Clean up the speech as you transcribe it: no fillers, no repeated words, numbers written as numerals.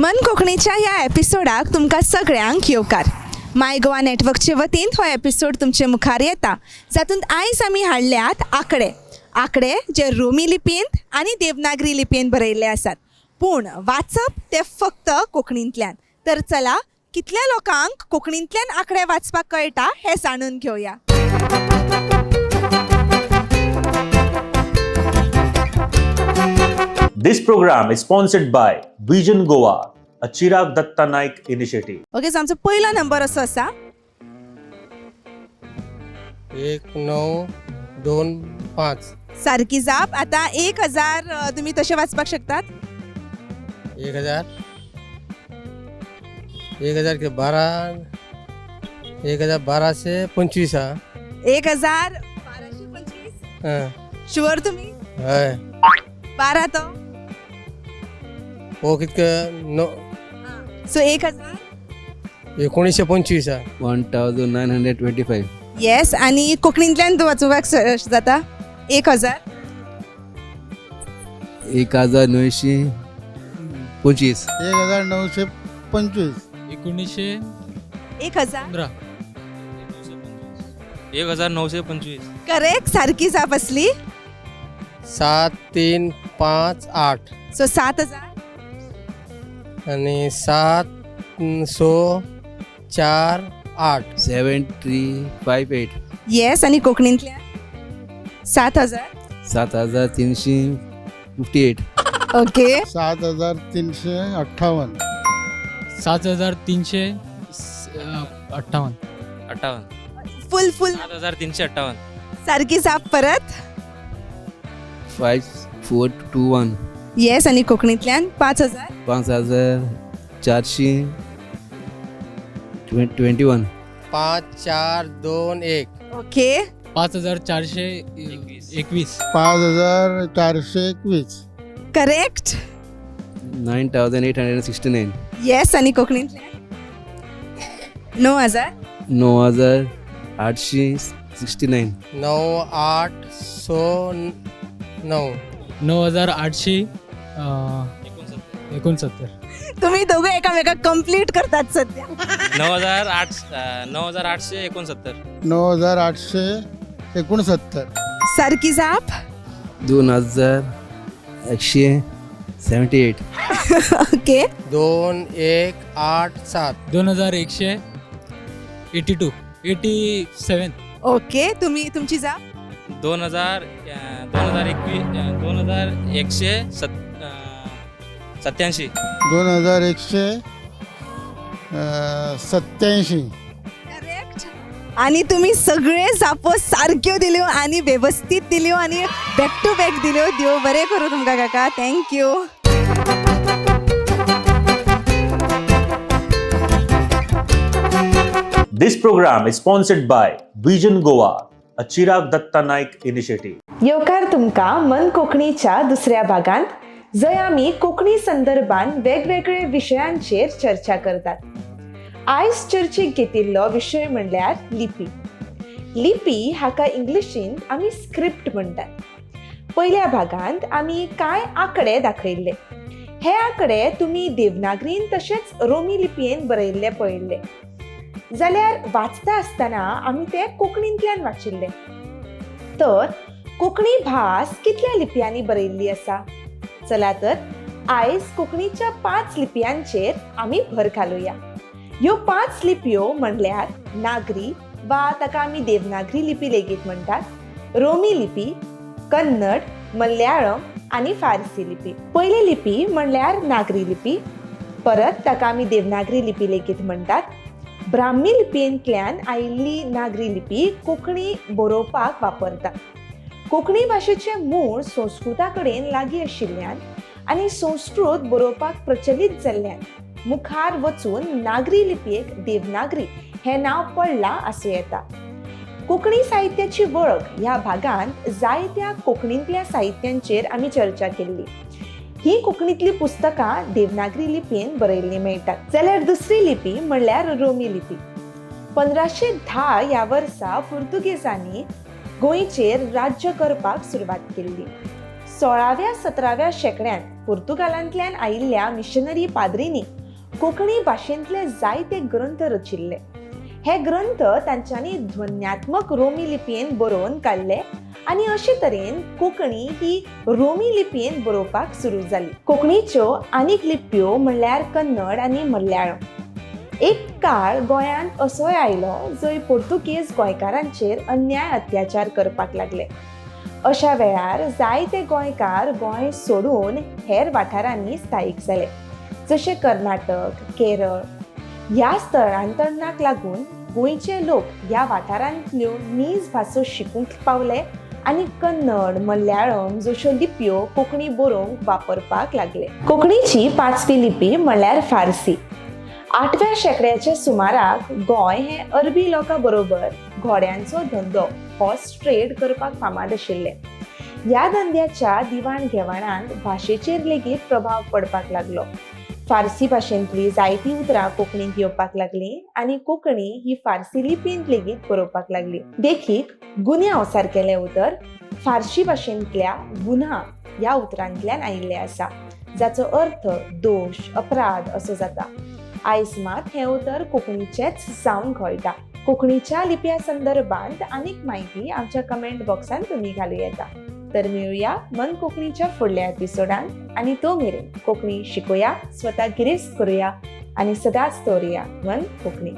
मन कोंकणीच्या ह्या एपिसोडाक तुमकां सगळ्यांक येवकार. माय गोवा नेटवर्कचे वतीन हो एपिसोड तुमचे मुखार येता, जातूंत आयज आमी हाडल्यात आंकडे जे रोमी लिपयेंत आनी देवनागरी लिपयेंत बरयल्ले आसात, पूण वाचप ते फक्त कोंकणींतल्यान. तर चला, कितल्या लोकांक कोंकणींतल्यान आंकडे वाचपाक कळटा हें जाणून घेवया. This program is sponsored by Vision Goa, a Chirag Datta Naik initiative. Okay, so आमचो पयलो नंबर असो आसा 1925 सारकी जाप. आता 1000 तुम्ही तशे वाचपाक शकतात. 1000 के 1225 हा. 1225 शुअर तुम्ही? हय 12 तो हो कितके सो 1000 1925 हा. 1925 येस. आणि कोंकणींतल्यान तूं वाचूपाक जाता 1000 1925 1925 1000 1925 करेक्ट. सारकी जाप असली. 7358 सो 7000 आणि 7648 7358 येस. आणि कोंकणींतल्यान 7000 7358 ओके. 7358 58 फुल 7358 सारकी जाप परत. 5421 येस. आणि कोंकणींतल्यान 5000 5421 5421 ओके. 5421 5421 करेक्ट. 9869 येस. आणि कोंकणींतल्यान 9000 9869 9809 9869 तुम्ही दोघे एकामेकाक कंप्लीट करतात सध्या. 9869 9869 सारकी जाप. 2178 ओके. 2187 2187 ओके. तुम्ही तुमची जाप. 2187 2187 करेक्ट. आणि तुम्ही सगळे जापो सारक्यो दिल्यो आणि व्यवस्थित दिल्यो आणि बॅक टू बॅक दिल्यो. देव बरें करूं तुमकां काका. Thank you. This program is sponsored by Vision Goa, a Chirag Datta Naik initiative. येवकार तुमकां मन कोंकणीच्या दुसऱ्या भागांत, जंय आमी कोंकणी संदर्भान वेगवेगळे विशयांचेर चर्चा करतात. आयज चर्चेक घेतिल्लो विशय म्हणल्यार लिपी. लिपी हाका इंग्लिशींत आमी स्क्रिप्ट म्हणटात. पयल्या भागांत आमी कांय आंकडे दाखयल्ले. हे आंकडे तुमी देवनागरीन तशेंच रोमी लिपयेन बरयल्ले पळयल्ले. जाल्यार वाचता आसतना आमी ते कोंकणींतल्यान वाचिल्ले. तर कोंकणी भास कितल्या लिपयांनी बरयल्ली आसा? चला तर आयज कोंकणीच्या 5 लिपयांचेर आमी भर घालुया. ह्यो 5 लिपयो म्हणल्यार नागरी वा ताका आमी देवनागरी लिपी लेगीत म्हणटात, रोमी लिपी, कन्नड, मल्याळम आनी फारसी लिपी. पयली लिपी म्हणल्यार नागरी लिपी, परत ताका आमी देवनागरी लिपी लेगीत म्हणटात. ब्राह्मी लिपयेंतल्यान आयिल्ली नागरी लिपी कोंकणी बरोवपाक वापरतात. कोंकणी भाशेचें मूळ संस्कृता कडेन लागीं आशिल्ल्यान आनी संस्कृत बरोवपाक प्रचलीत जाल्ल्यान मुखार वचून नागरी लिपयेक देवनागरी हें नांव पडलां आसूं येता. कोंकणी साहित्याची वळख ह्या भागांत जायत्या कोंकणींतल्या साहित्यांचेर आमी चर्चा केल्ली. ही कोंकणीतली पुस्तकां देवनागरी लिपयेन बरयल्लीं मेळटात. जाल्यार दुसरी लिपी म्हणल्यार रोमी लिपी. 1510 ह्या वर्सा पुर्तुगेजांनी गोंयचेर राज्य करपाक सुरवात केल्ली. 16व्या 17व्या शेंकड्यांत पुर्तुगालांतल्यान आयिल्ल्या मिशनरी पाद्रींनी कोंकणी भाशेंतले जायते ग्रंथ रचिल्ले. हे ग्रंथ तांच्यांनी ध्वन्यात्मक रोमी लिपयेन बरोवन काडले आनी अशे तरेन कोंकणी ही रोमी लिपयेन बरोवपाक सुरू जाली. कोंकणीच्यो आनीक लिपयो म्हणल्यार कन्नड आनी मल्याळम. एक काळ गोंयांत असोय आयलो जंय पोर्तुगेज गोंयकारांचेर अन्याय अत्याचार करपाक लागले. अशा वेळार जायते गोंयकार गोंय सोडून हेर वाठारांनी स्थायीक जाले, जशे कर्नाटक, केरळ. ह्या स्थळांतरणाक लागून गोंयचे लोक ह्या वाठारांतल्यो नीज भासो शिकूंक पावले आनी कन्नड, मल्याळम जश्यो लिपयो कोंकणी बरोवंक वापरपाक लागले. कोंकणीची 5वी लिपी म्हणल्यार फारसी. 8व्या शेंकड्याच्या सुमाराक गोंय हे अरबी लोकां बरोबर घोड्यांचो धंदो हॉर्स ट्रेड करपाक फामाद आशिल्ले. ह्या धंद्याच्या दिवाण घेवाणांत भाशेचेर लेगीत प्रभाव पडपाक लागलो. फारसी भाशेंतली जायतीं उतरां कोंकणींत येवपाक लागलीं आनी कोंकणी ही फारसी लिपींत लेगीत बरोवपाक लागली. देखीक गुन्यांव सारकेलें उतर फारसी भाशेंतल्या गुन्हा ह्या उतरांतल्यान आयिल्लें आसा, जाचो अर्थ दोश, अपराध असो जाता. आयज मात हें उतर कोंकणीचेंच जावन कळटा. कोंकणीच्या लिपया संदर्भांत आनीक म्हायती आमच्या कमेंट बॉक्सांत तुमी घालूं येता. तर मेळुया मन कोंकणीच्या फुडल्या एपिसोडांत आनी तो मेरेन कोंकणी शिकुया, स्वता गिरेस्त करुया आनी सदांच दवरुया मन कोंकणी.